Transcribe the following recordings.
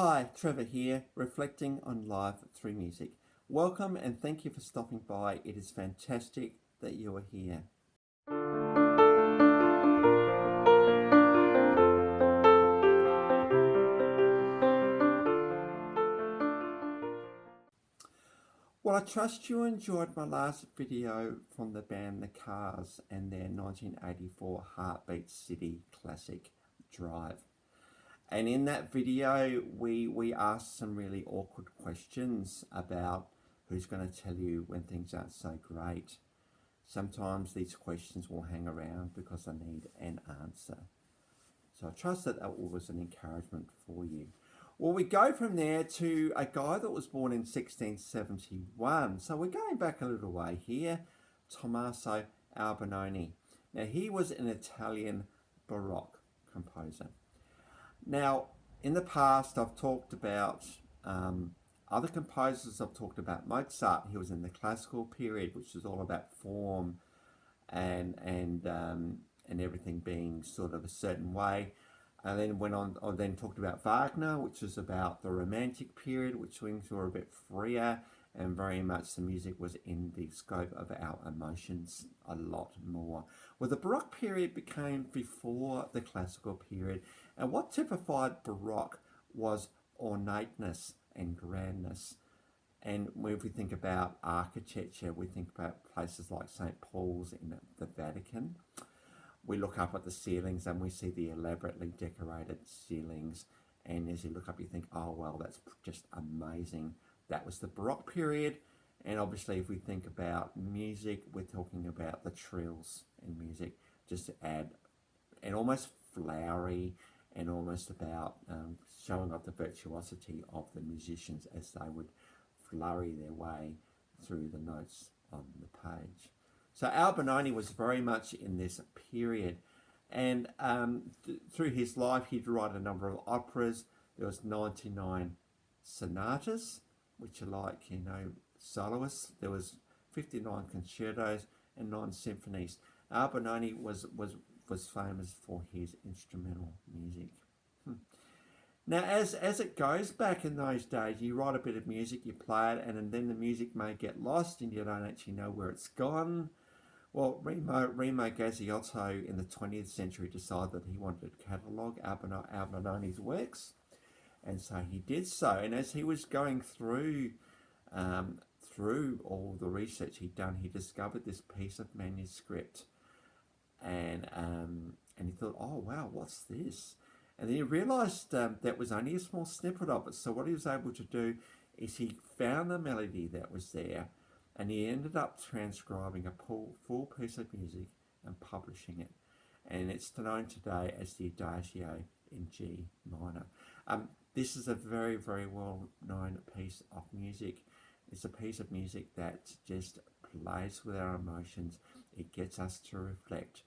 Hi, Trevor here, reflecting on life through music. Welcome and thank you for stopping by. It is fantastic that you are here. Well, I trust you enjoyed my last video from the band The Cars and their 1984 Heartbeat City classic, Drive. And in that video, we asked some really awkward questions about who's going to tell you when things aren't so great. Sometimes these questions will hang around because I need an answer. So I trust that that was an encouragement for you. Well, we go from there to a guy that was born in 1671. So we're going back a little way here, Tomaso Albinoni. Now, he was an Italian Baroque composer. Now, in the past, I've talked about other composers. I've talked about Mozart. He was in the classical period, which is all about form and everything being sort of a certain way. And then went on. I then talked about Wagner, which is about the Romantic period, which things were a bit freer and very much the music was in the scope of our emotions a lot more. Well, the Baroque period became before the classical period, and what typified Baroque was ornateness and grandness. And if we think about architecture, we think about places like St. Paul's in the Vatican. We look up at the ceilings and we see the elaborately decorated ceilings. And as you look up, you think, oh, well, that's just amazing. That was the Baroque period. And obviously, if we think about music, we're talking about the trills in music, just to add an almost flowery and almost about showing off the virtuosity of the musicians as they would flurry their way through the notes on the page. So Albinoni was very much in this period, and through his life he'd write a number of operas. There was 99 sonatas, which are like, soloists. There was 59 concertos and 9 symphonies. Albinoni was famous for his instrumental music. Now, as it goes back in those days, you write a bit of music, you play it, and then the music may get lost and you don't actually know where it's gone. Well, Remo Gaziotto in the 20th century decided that he wanted to catalogue Albinoni's works, and so he did so. And as he was going through all the research he'd done, he discovered this piece of manuscript, and he thought, oh wow, what's this? And then he realised that was only a small snippet of it. So what he was able to do is he found the melody that was there, and he ended up transcribing a full piece of music and publishing it. And it's known today as the Adagio in G minor. This is a very, very well-known piece of music. It's a piece of music that just plays with our emotions. It gets us to reflect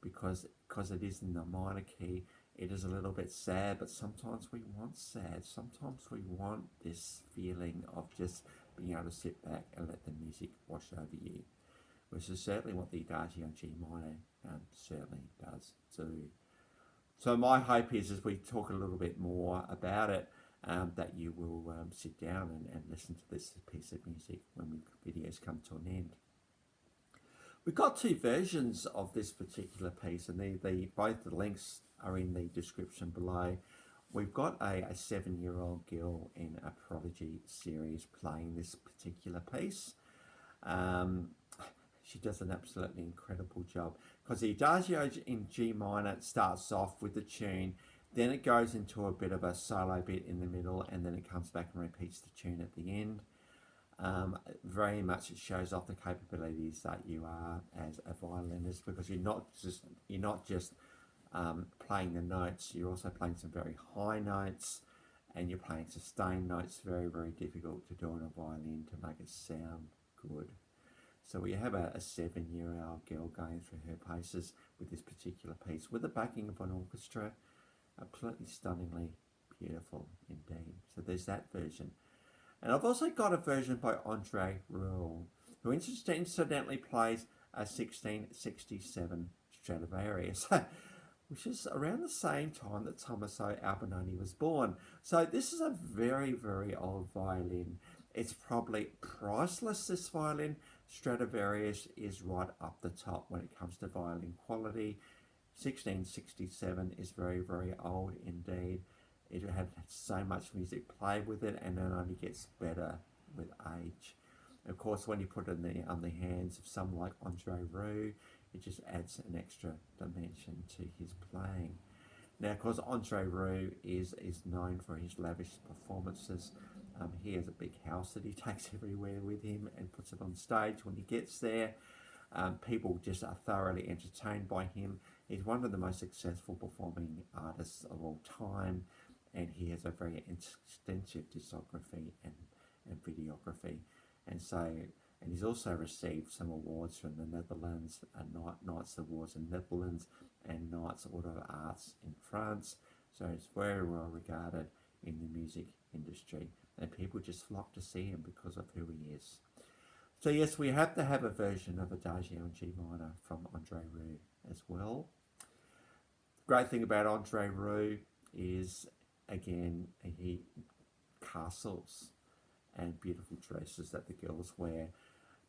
because it is in the minor key. It is a little bit sad, but sometimes we want sad. Sometimes we want this feeling of just being able to sit back and let the music wash over you, which is certainly what the Adagio in G minor certainly does too. So my hope is, as we talk a little bit more about it, that you will sit down and listen to this piece of music when videos come to an end. We've got 2 versions of this particular piece, and both the links are in the description below. We've got a 7-year-old girl in a Prodigy series playing this particular piece. She does an absolutely incredible job, because the Adagio in G minor starts off with the tune, then it goes into a bit of a solo bit in the middle, and then it comes back and repeats the tune at the end. Very much it shows off the capabilities that you are as a violinist, because you're not just playing the notes, you're also playing some very high notes, and you're playing sustained notes, very, very difficult to do on a violin to make it sound good. So we have a 7-year-old girl going through her paces with this particular piece, with the backing of an orchestra. Absolutely stunningly beautiful indeed. So there's that version. And I've also got a version by Andre Rule, who incidentally plays a 1667 Stradivarius. which is around the same time that Tomaso Albinoni was born. So this is a very, very old violin. It's probably priceless, this violin. Stradivarius is right up the top when it comes to violin quality. 1667 is very, very old indeed. It had so much music played with it, and it only gets better with age. Of course, when you put it on the hands of someone like Andre Roux, it just adds an extra dimension to his playing. Now, of course, Andre Roux is known for his lavish performances. He has a big house that he takes everywhere with him and puts it on stage when he gets there. People just are thoroughly entertained by him. He's one of the most successful performing artists of all time, and he has a very extensive discography and videography. And he's also received some awards from the Netherlands, Knights Awards in the Netherlands and Knights Order of Arts in France. So he's very well regarded in the music industry, and people just flock to see him because of who he is. So yes, we have to have a version of Adagio in G minor from Andre Roux as well. The great thing about Andre Roux is, again, castles and beautiful dresses that the girls wear,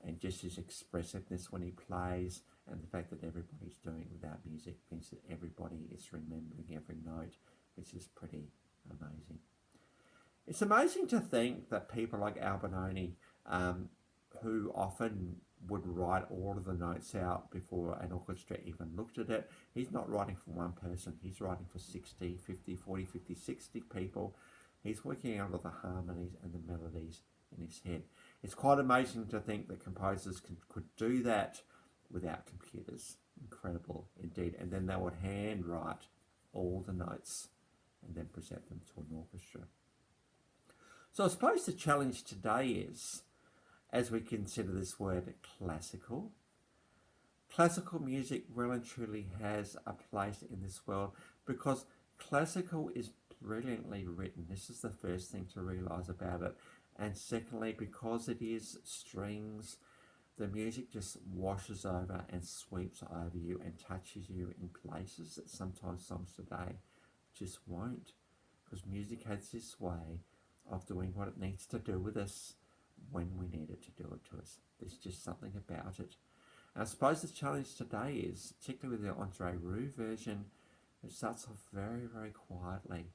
and just his expressiveness when he plays, and the fact that everybody's doing it without music means that everybody is remembering every note, which is pretty amazing. It's amazing to think that people like Albinoni, who often would write all of the notes out before an orchestra even looked at it. He's not writing for one person, he's writing for 60, 50, 40, 50, 60 people. He's working out all the harmonies and the melodies in his head. It's quite amazing to think that composers could do that without computers. Incredible indeed. And then they would hand write all the notes and then present them to an orchestra. So I suppose the challenge today is, as we consider this word classical music well and truly has a place in this world, because classical is brilliantly written. This is the first thing to realise about it. And secondly, because it is strings, the music just washes over and sweeps over you and touches you in places that sometimes songs today just won't, because music has this way of doing what it needs to do with us when we need it to do it to us. There's just something about it. And I suppose the challenge today is, particularly with the Andre Roux version, it starts off very, very quietly,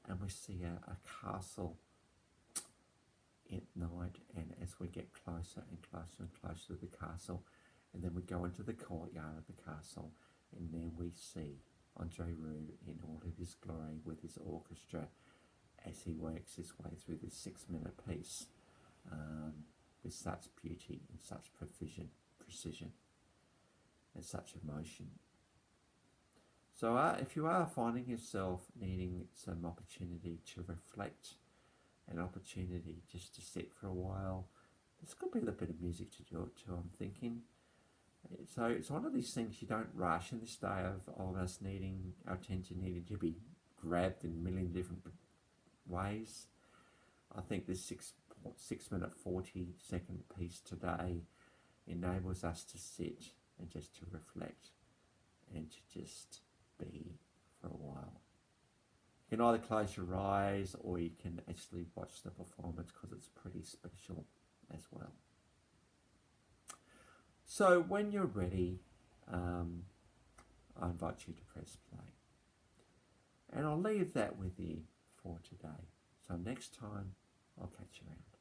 and we see a castle at night, and as we get closer and closer and closer to the castle, and then we go into the courtyard of the castle, and then we see Andre Roux in all of his glory with his orchestra as he works his way through this 6-minute piece with such beauty and such precision and such emotion. So if you are finding yourself needing some opportunity to reflect, an opportunity just to sit for a while, this could be a bit of music to do it to, I'm thinking. So it's one of these things you don't rush in this day of all of us needing our attention needing to be grabbed in a million different ways. I think this 6-minute 40-second piece today enables us to sit and just to reflect and to just be for a while. You can either close your eyes or you can actually watch the performance, because it's pretty special as well. So when you're ready, I invite you to press play. And I'll leave that with you for today. So next time, I'll catch you around.